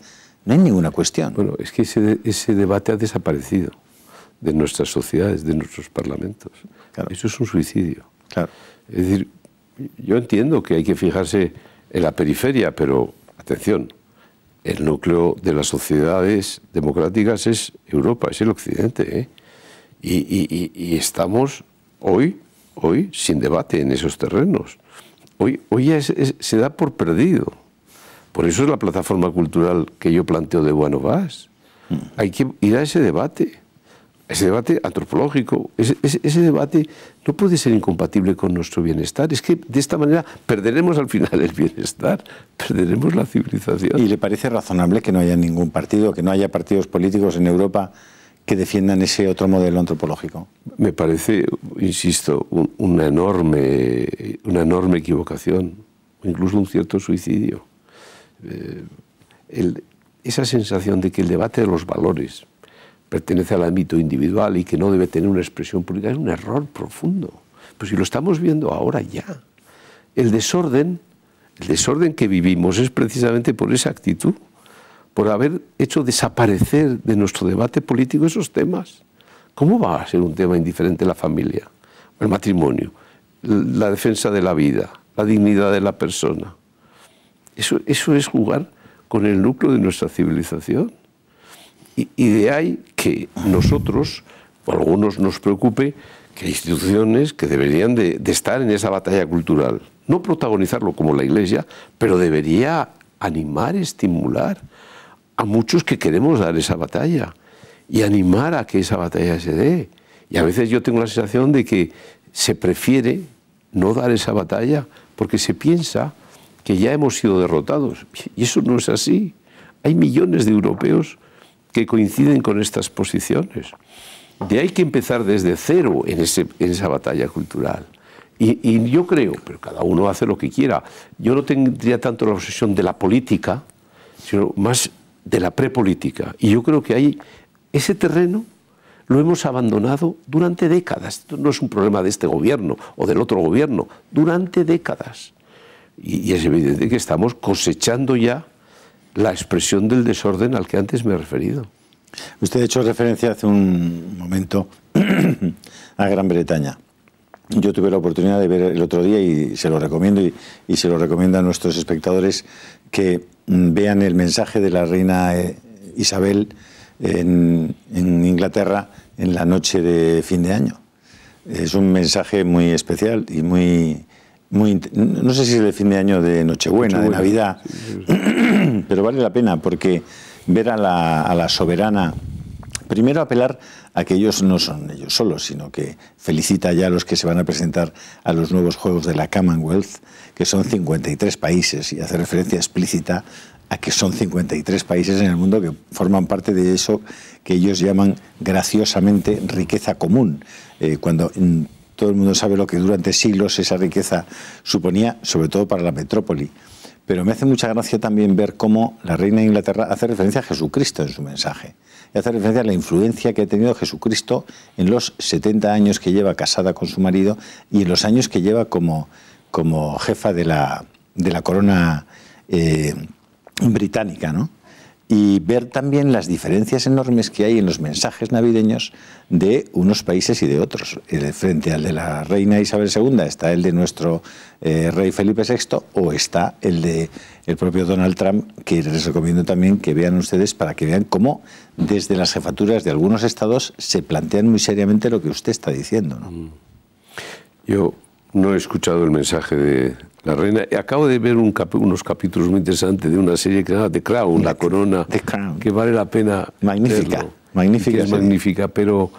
No hay ninguna cuestión. Bueno, es que ese debate ha desaparecido de nuestras sociedades, de nuestros parlamentos. Claro. Eso es un suicidio. Claro. Es decir, yo entiendo que hay que fijarse en la periferia, pero, atención, el núcleo de las sociedades democráticas es Europa, es el Occidente, ¿eh? Y estamos hoy sin debate en esos terrenos. Hoy ya se da por perdido. Por eso es la plataforma cultural que yo planteo de Bueno Vas. Hay que ir a ese debate antropológico. Ese debate no puede ser incompatible con nuestro bienestar. Es que de esta manera perderemos al final el bienestar, perderemos la civilización. ¿Y le parece razonable que no haya ningún partido, que no haya partidos políticos en Europa que defiendan ese otro modelo antropológico? Me parece, insisto, una enorme equivocación, incluso un cierto suicidio. Esa sensación de que el debate de los valores pertenece al ámbito individual y que no debe tener una expresión política es un error profundo. Pues si lo estamos viendo ahora ya. El desorden que vivimos es precisamente por esa actitud, por haber hecho desaparecer de nuestro debate político esos temas. ¿Cómo va a ser un tema indiferente la familia, el matrimonio, la defensa de la vida, la dignidad de la persona? Eso es jugar con el núcleo de nuestra civilización. Y de ahí que nosotros, o algunos nos preocupe, que hay instituciones que deberían de estar en esa batalla cultural. No protagonizarlo como la Iglesia, pero debería animar, estimular a muchos que queremos dar esa batalla y animar a que esa batalla se dé. Y a veces yo tengo la sensación de que se prefiere no dar esa batalla porque se piensa que ya hemos sido derrotados. Y eso no es así. Hay millones de europeos que coinciden con estas posiciones. De ahí que empezar desde cero en esa batalla cultural. Y yo creo, pero cada uno hace lo que quiera, yo no tendría tanto la obsesión de la política, sino más de la prepolítica. Y yo creo que ahí ese terreno lo hemos abandonado durante décadas. Esto no es un problema de este gobierno o del otro gobierno, durante décadas. Y es evidente que estamos cosechando ya la expresión del desorden al que antes me he referido. Usted ha hecho referencia hace un momento a Gran Bretaña. Yo tuve la oportunidad de ver el otro día y se lo recomiendo y se lo recomiendo a nuestros espectadores que vean el mensaje de la reina Isabel en Inglaterra en la noche de fin de año. Es un mensaje muy especial y muy no sé si es de fin de año, de Nochebuena, de Navidad, pero vale la pena porque ver a la soberana, primero apelar a que ellos no son ellos solos, sino que felicita ya a los que se van a presentar a los nuevos Juegos de la Commonwealth, que son 53 países, y hace referencia explícita a que son 53 países en el mundo que forman parte de eso que ellos llaman graciosamente riqueza común, cuando todo el mundo sabe lo que durante siglos esa riqueza suponía, sobre todo para la metrópoli. Pero me hace mucha gracia también ver cómo la reina de Inglaterra hace referencia a Jesucristo en su mensaje. Y hace referencia a la influencia que ha tenido Jesucristo en los 70 años que lleva casada con su marido y en los años que lleva como jefa de la corona británica, ¿no? y ver también las diferencias enormes que hay en los mensajes navideños de unos países y de otros. Frente al de la reina Isabel II está el de nuestro rey Felipe VI o está el de el propio Donald Trump, que les recomiendo también que vean ustedes para que vean cómo desde las jefaturas de algunos estados se plantean muy seriamente lo que usted está diciendo, ¿no? Yo no he escuchado el mensaje de la reina. Acabo de ver unos capítulos muy interesantes de una serie que se llama The Crown, La Corona, que vale la pena magnífica, verlo, magnífica, es magnífica, pero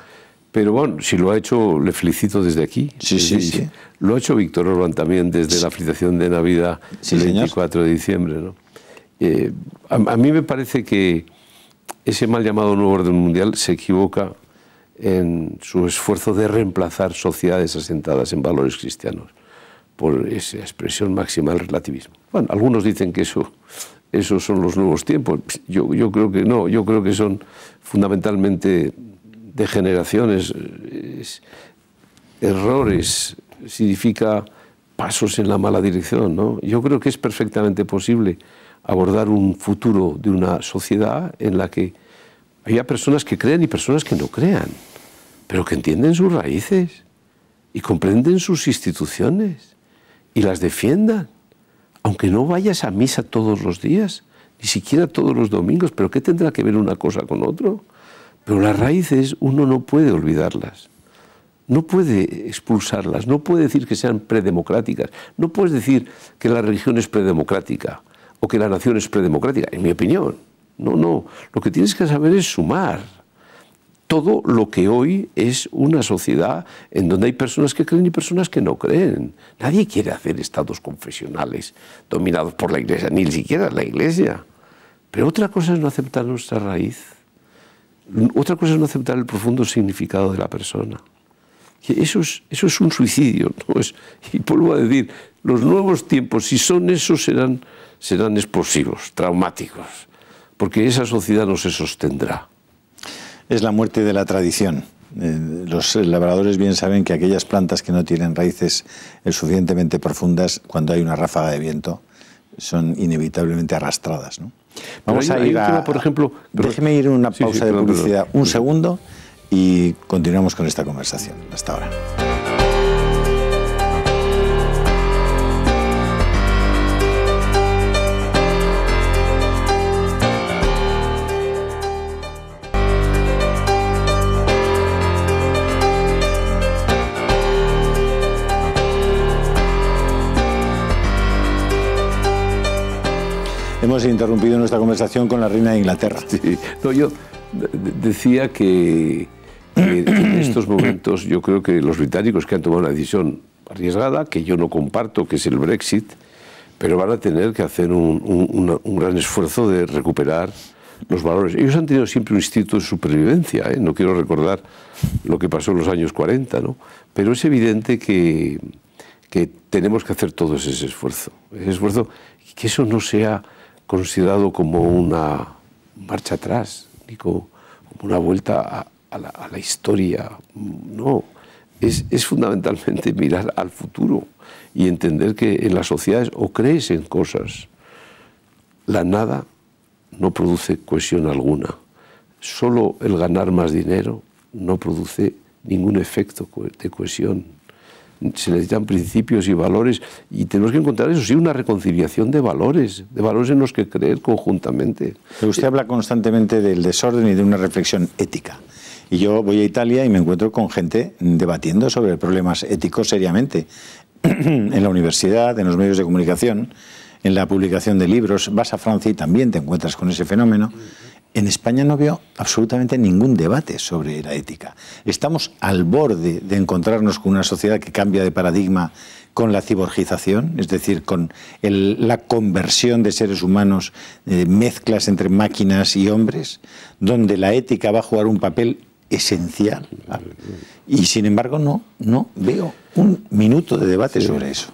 bueno, si lo ha hecho, le felicito desde aquí. Sí. Lo ha hecho Víctor Orbán también desde la felicitación de Navidad, el 24 de diciembre, ¿no? A mí me parece que ese mal llamado nuevo orden mundial se equivoca en su esfuerzo de reemplazar sociedades asentadas en valores cristianos por esa expresión máxima del relativismo. Bueno, algunos dicen que esos son los nuevos tiempos. Yo creo que no, yo creo que son fundamentalmente degeneraciones, errores, significa pasos en la mala dirección, ¿no? Yo creo que es perfectamente posible abordar un futuro de una sociedad en la que haya personas que crean y personas que no crean, pero que entienden sus raíces y comprenden sus instituciones y las defiendan, aunque no vayas a misa todos los días, ni siquiera todos los domingos. ¿Pero qué tendrá que ver una cosa con otro? Pero las raíces uno no puede olvidarlas, no puede expulsarlas, no puede decir que sean predemocráticas, no puedes decir que la religión es predemocrática o que la nación es predemocrática, en mi opinión. No, lo que tienes que saber es sumar todo lo que hoy es una sociedad en donde hay personas que creen y personas que no creen. Nadie quiere hacer estados confesionales dominados por la Iglesia, ni siquiera la Iglesia. Pero otra cosa es no aceptar nuestra raíz. Otra cosa es no aceptar el profundo significado de la persona. Eso es un suicidio, ¿no? Y vuelvo a decir, los nuevos tiempos, si son esos, serán explosivos, traumáticos, porque esa sociedad no se sostendrá. Es la muerte de la tradición. Los labradores bien saben que aquellas plantas que no tienen raíces suficientemente profundas, cuando hay una ráfaga de viento, son inevitablemente arrastradas, ¿no? Vamos a ir a... por ejemplo, déjeme ir a una pausa de publicidad, un segundo, y continuamos con esta conversación. Hasta ahora. Hemos interrumpido nuestra conversación con la reina de Inglaterra. Sí. No, yo decía que en estos momentos yo creo que los británicos que han tomado una decisión arriesgada, que yo no comparto, que es el Brexit, pero van a tener que hacer un gran esfuerzo de recuperar los valores. Ellos han tenido siempre un instinto de supervivencia, ¿eh? No quiero recordar lo que pasó en los años 40, ¿no? Pero es evidente que tenemos que hacer todo ese esfuerzo, que eso no sea considerado como una marcha atrás, ni como una vuelta a la historia. No, es fundamentalmente mirar al futuro y entender que en las sociedades o crees en cosas. La nada no produce cohesión alguna. Solo el ganar más dinero no produce ningún efecto de cohesión. Se necesitan principios y valores y tenemos que encontrar eso, sí, una reconciliación de valores en los que creer conjuntamente. Pero usted habla constantemente del desorden y de una reflexión ética. Y yo voy a Italia y me encuentro con gente debatiendo sobre problemas éticos seriamente. En la universidad, en los medios de comunicación, en la publicación de libros. Vas a Francia y también te encuentras con ese fenómeno. En España no veo absolutamente ningún debate sobre la ética. Estamos al borde de encontrarnos con una sociedad que cambia de paradigma con la ciborgización, es decir, con la conversión de seres humanos, mezclas entre máquinas y hombres, donde la ética va a jugar un papel esencial. Y sin embargo no veo un minuto de debate sobre eso.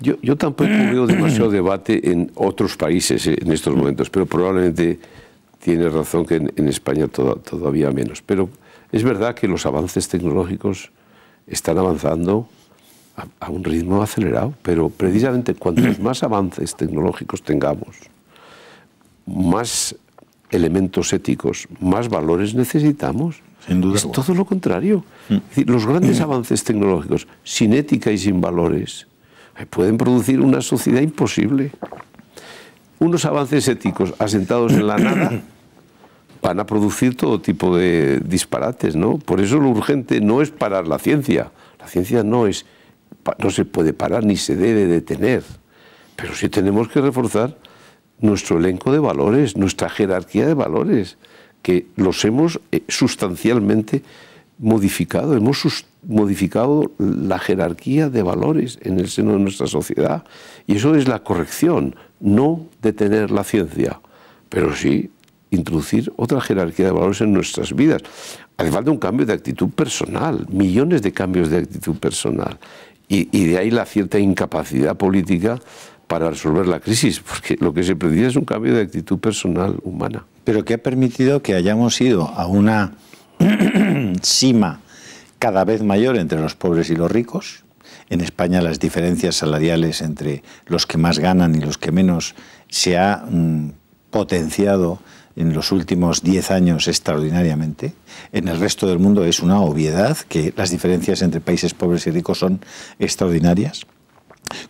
Yo tampoco veo demasiado debate en otros países en estos momentos, pero probablemente tiene razón que en España todavía menos. Pero es verdad que los avances tecnológicos están avanzando a un ritmo acelerado, pero precisamente cuantos más avances tecnológicos tengamos, más elementos éticos, más valores necesitamos. Sin duda. Es todo lo contrario. Es decir, los grandes avances tecnológicos, sin ética y sin valores, pueden producir una sociedad imposible. Unos avances éticos asentados en la nada van a producir todo tipo de disparates, ¿no? Por eso lo urgente no es parar la ciencia. La ciencia no se puede parar ni se debe detener. Pero sí tenemos que reforzar nuestro elenco de valores, nuestra jerarquía de valores, que los hemos sustancialmente modificado. Hemos modificado la jerarquía de valores en el seno de nuestra sociedad. Y eso es la corrección, no detener la ciencia, pero sí introducir otra jerarquía de valores en nuestras vidas. Hace falta un cambio de actitud personal, millones de cambios de actitud personal. Y de ahí la cierta incapacidad política para resolver la crisis, porque lo que se precisa es un cambio de actitud personal humana. Pero que ha permitido que hayamos ido a una sima cada vez mayor entre los pobres y los ricos. En España las diferencias salariales entre los que más ganan y los que menos se ha potenciado en los últimos 10 años extraordinariamente. En el resto del mundo es una obviedad que las diferencias entre países pobres y ricos son extraordinarias.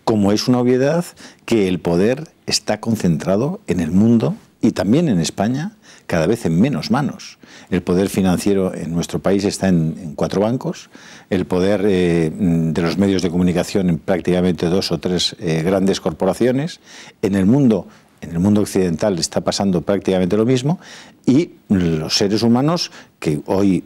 Como es una obviedad que el poder está concentrado en el mundo y también en España cada vez en menos manos. El poder financiero en nuestro país está en 4 bancos, el poder de los medios de comunicación en prácticamente 2 o 3 grandes corporaciones. En el mundo occidental está pasando prácticamente lo mismo y los seres humanos que hoy,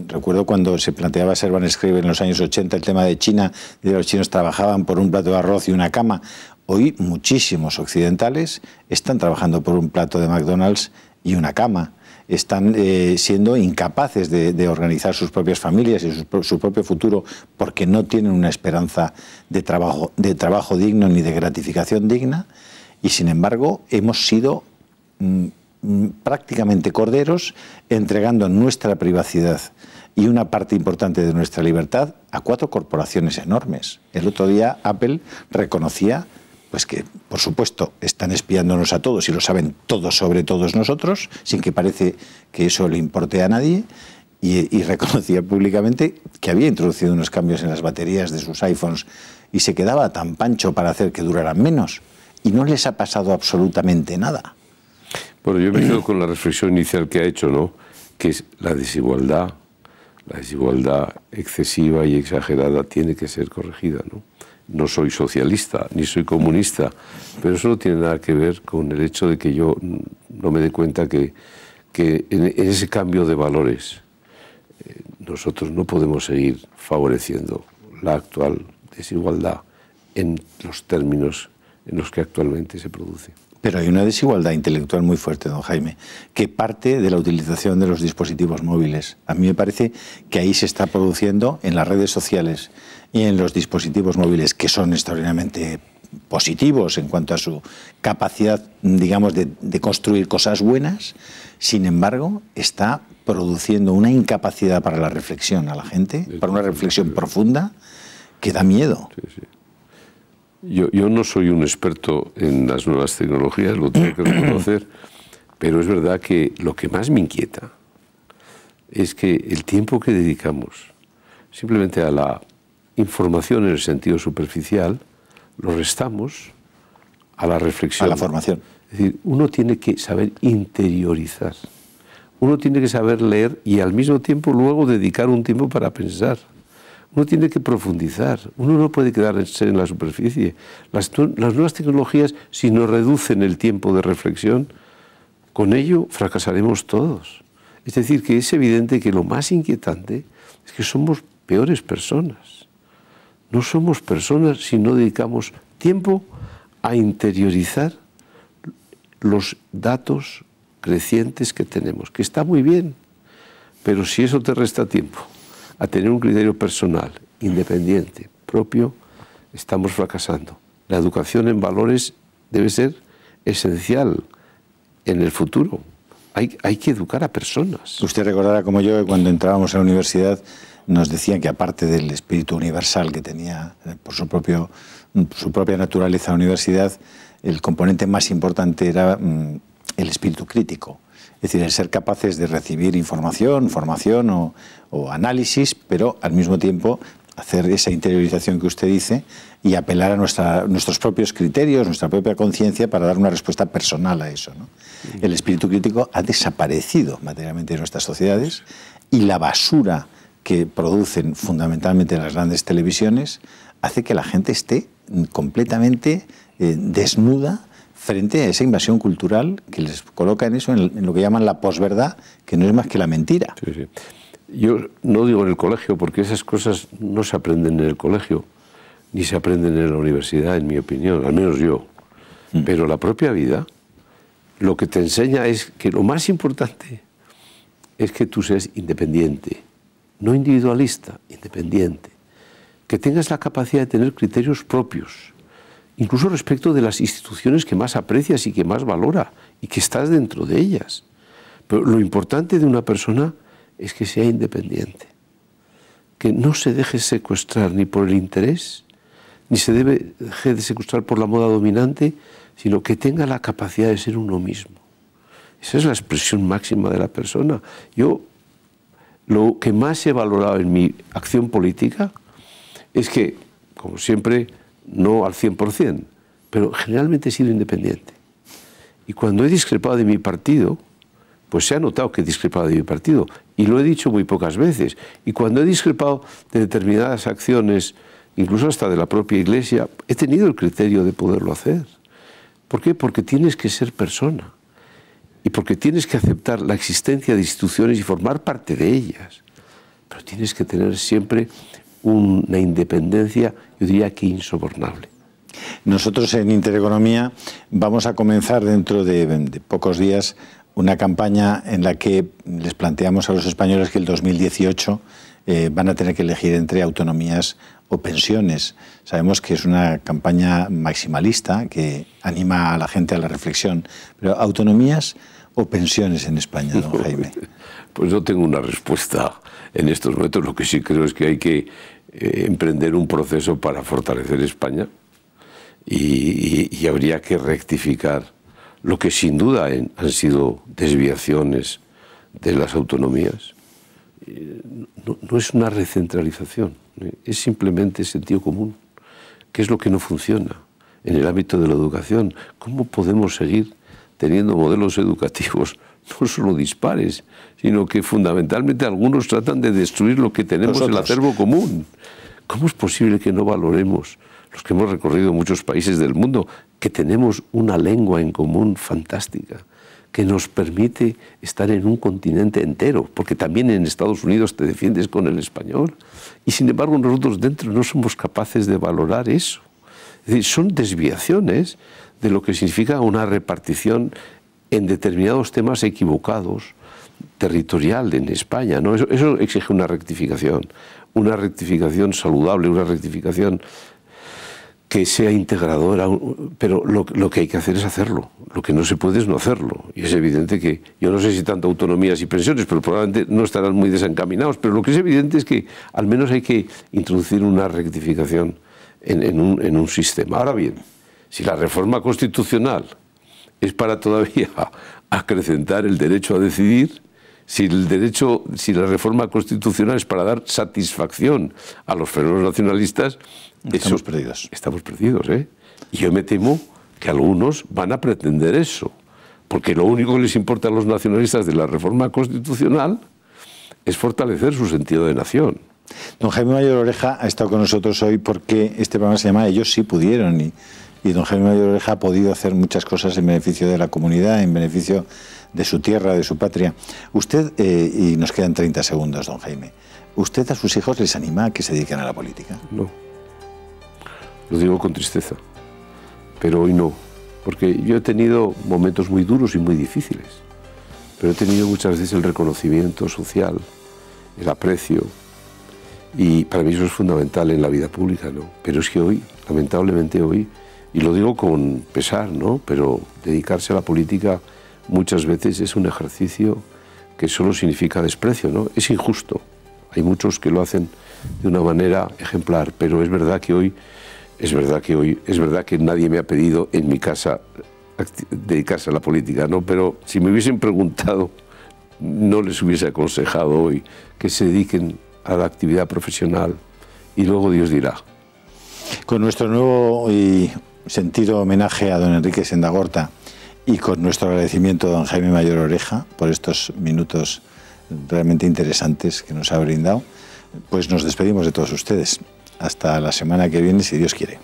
recuerdo cuando se planteaba Servan Schreiber en los años 80 el tema de China, de los chinos trabajaban por un plato de arroz y una cama. Hoy muchísimos occidentales están trabajando por un plato de McDonald's y una cama. Están siendo incapaces de organizar sus propias familias y su propio futuro porque no tienen una esperanza de trabajo digno ni de gratificación digna. Y sin embargo hemos sido prácticamente corderos entregando nuestra privacidad y una parte importante de nuestra libertad a 4 corporaciones enormes. El otro día Apple reconocía pues que, por supuesto, están espiándonos a todos y lo saben todos sobre todos nosotros, sin que parece que eso le importe a nadie, y reconocía públicamente que había introducido unos cambios en las baterías de sus iPhones y se quedaba tan pancho para hacer que duraran menos. Y no les ha pasado absolutamente nada. Bueno, yo me quedo con la reflexión inicial que ha hecho, ¿no? Que es la desigualdad excesiva y exagerada tiene que ser corregida, ¿no? No soy socialista, ni soy comunista, pero eso no tiene nada que ver con el hecho de que yo no me dé cuenta que en ese cambio de valores nosotros no podemos seguir favoreciendo la actual desigualdad en los términos en los que actualmente se produce. Pero hay una desigualdad intelectual muy fuerte, don Jaime, que parte de la utilización de los dispositivos móviles. A mí me parece que ahí se está produciendo en las redes sociales y en los dispositivos móviles, que son extraordinariamente positivos en cuanto a su capacidad, digamos, de construir cosas buenas. Sin embargo, está produciendo una incapacidad para la reflexión a la gente, para una reflexión profunda, que da miedo. Sí, sí. Yo no soy un experto en las nuevas tecnologías, lo tengo que reconocer, pero es verdad que lo que más me inquieta es que el tiempo que dedicamos simplemente a la información en el sentido superficial, lo restamos a la reflexión. A la formación. Es decir, uno tiene que saber interiorizar, uno tiene que saber leer y al mismo tiempo luego dedicar un tiempo para pensar. Uno tiene que profundizar, uno no puede quedarse en la superficie. Las nuevas tecnologías, si nos reducen el tiempo de reflexión, con ello fracasaremos todos. Es decir, que es evidente que lo más inquietante es que somos peores personas. No somos personas si no dedicamos tiempo a interiorizar los datos crecientes que tenemos, que está muy bien, pero si eso te resta tiempo a tener un criterio personal, independiente, propio, estamos fracasando. La educación en valores debe ser esencial en el futuro. Hay que educar a personas. Usted recordará como yo que cuando entrábamos a la universidad nos decían que aparte del espíritu universal que tenía por su propia naturaleza la universidad, el componente más importante era el espíritu crítico. Es decir, el ser capaces de recibir información, formación o análisis, pero al mismo tiempo hacer esa interiorización que usted dice y apelar a nuestros propios criterios, nuestra propia conciencia para dar una respuesta personal a eso, ¿no? El espíritu crítico ha desaparecido materialmente de nuestras sociedades y la basura que producen fundamentalmente las grandes televisiones hace que la gente esté completamente desnuda frente a esa invasión cultural que les coloca en eso, en lo que llaman la posverdad, que no es más que la mentira. Sí, sí. Yo no digo en el colegio, porque esas cosas no se aprenden en el colegio, ni se aprenden en la universidad, en mi opinión, al menos yo. Pero la propia vida lo que te enseña es que lo más importante es que tú seas independiente, no individualista, independiente. Que tengas la capacidad de tener criterios propios, incluso respecto de las instituciones que más aprecias y que más valora, y que estás dentro de ellas. Pero lo importante de una persona es que sea independiente, que no se deje secuestrar ni por el interés, ni se deje de secuestrar por la moda dominante, sino que tenga la capacidad de ser uno mismo. Esa es la expresión máxima de la persona. Yo, lo que más he valorado en mi acción política es que, como siempre, no al 100%, pero generalmente he sido independiente. Y cuando he discrepado de mi partido, pues se ha notado que he discrepado de mi partido, y lo he dicho muy pocas veces. Y cuando he discrepado de determinadas acciones, incluso hasta de la propia Iglesia, he tenido el criterio de poderlo hacer. ¿Por qué? Porque tienes que ser persona, y porque tienes que aceptar la existencia de instituciones y formar parte de ellas. Pero tienes que tener siempre una independencia, yo diría que insobornable. Nosotros en Intereconomía vamos a comenzar dentro de pocos días una campaña en la que les planteamos a los españoles que el 2018 van a tener que elegir entre autonomías o pensiones. Sabemos que es una campaña maximalista que anima a la gente a la reflexión, pero ¿autonomías o pensiones en España, don Jaime? Pues no tengo una respuesta en estos momentos. Lo que sí creo es que hay que emprender un proceso para fortalecer España y habría que rectificar lo que sin duda han sido desviaciones de las autonomías. No es una recentralización, es simplemente sentido común, que es lo que no funciona en el ámbito de la educación. ¿Cómo podemos seguir teniendo modelos educativos no solo dispares, sino que fundamentalmente algunos tratan de destruir lo que tenemos en el acervo común? ¿Cómo es posible que no valoremos, los que hemos recorrido muchos países del mundo, que tenemos una lengua en común fantástica, que nos permite estar en un continente entero? Porque también en Estados Unidos te defiendes con el español, y sin embargo nosotros dentro no somos capaces de valorar eso. Es decir, son desviaciones de lo que significa una repartición en determinados temas equivocados, territorial en España, ¿no? Eso exige una rectificación saludable, una rectificación que sea integradora, pero lo que hay que hacer es hacerlo. Lo que no se puede es no hacerlo. Y es evidente que, yo no sé si tanto autonomías y pensiones, pero probablemente no estarán muy desencaminados, pero lo que es evidente es que al menos hay que introducir una rectificación en un sistema. Ahora bien, si la reforma constitucional es para todavía acrecentar el derecho a decidir, si la reforma constitucional es para dar satisfacción a los fenómenos nacionalistas, estamos perdidos. Estamos perdidos, ¿eh? Y yo me temo que algunos van a pretender eso, porque lo único que les importa a los nacionalistas de la reforma constitucional es fortalecer su sentido de nación. Don Jaime Mayor Oreja ha estado con nosotros hoy porque este programa se llama Ellos sí pudieron, y don Jaime Mayor Oreja ha podido hacer muchas cosas en beneficio de la comunidad, en beneficio de su tierra, de su patria. Usted, y nos quedan 30 segundos, don Jaime, ¿usted a sus hijos les anima a que se dediquen a la política? No. Lo digo con tristeza, pero hoy no, porque yo he tenido momentos muy duros y muy difíciles, pero he tenido muchas veces el reconocimiento social, el aprecio, y para mí eso es fundamental en la vida pública, ¿no? Pero es que hoy, lamentablemente hoy, y lo digo con pesar, ¿no?, pero dedicarse a la política muchas veces es un ejercicio que solo significa desprecio, ¿no? Es injusto. Hay muchos que lo hacen de una manera ejemplar, pero es verdad que nadie me ha pedido en mi casa dedicarse a la política, ¿no? Pero si me hubiesen preguntado, no les hubiese aconsejado hoy que se dediquen a la actividad profesional y luego Dios dirá. Con nuestro nuevo y sentido homenaje a don Enrique Sendagorta y con nuestro agradecimiento a don Jaime Mayor Oreja por estos minutos realmente interesantes que nos ha brindado, pues nos despedimos de todos ustedes. Hasta la semana que viene, si Dios quiere.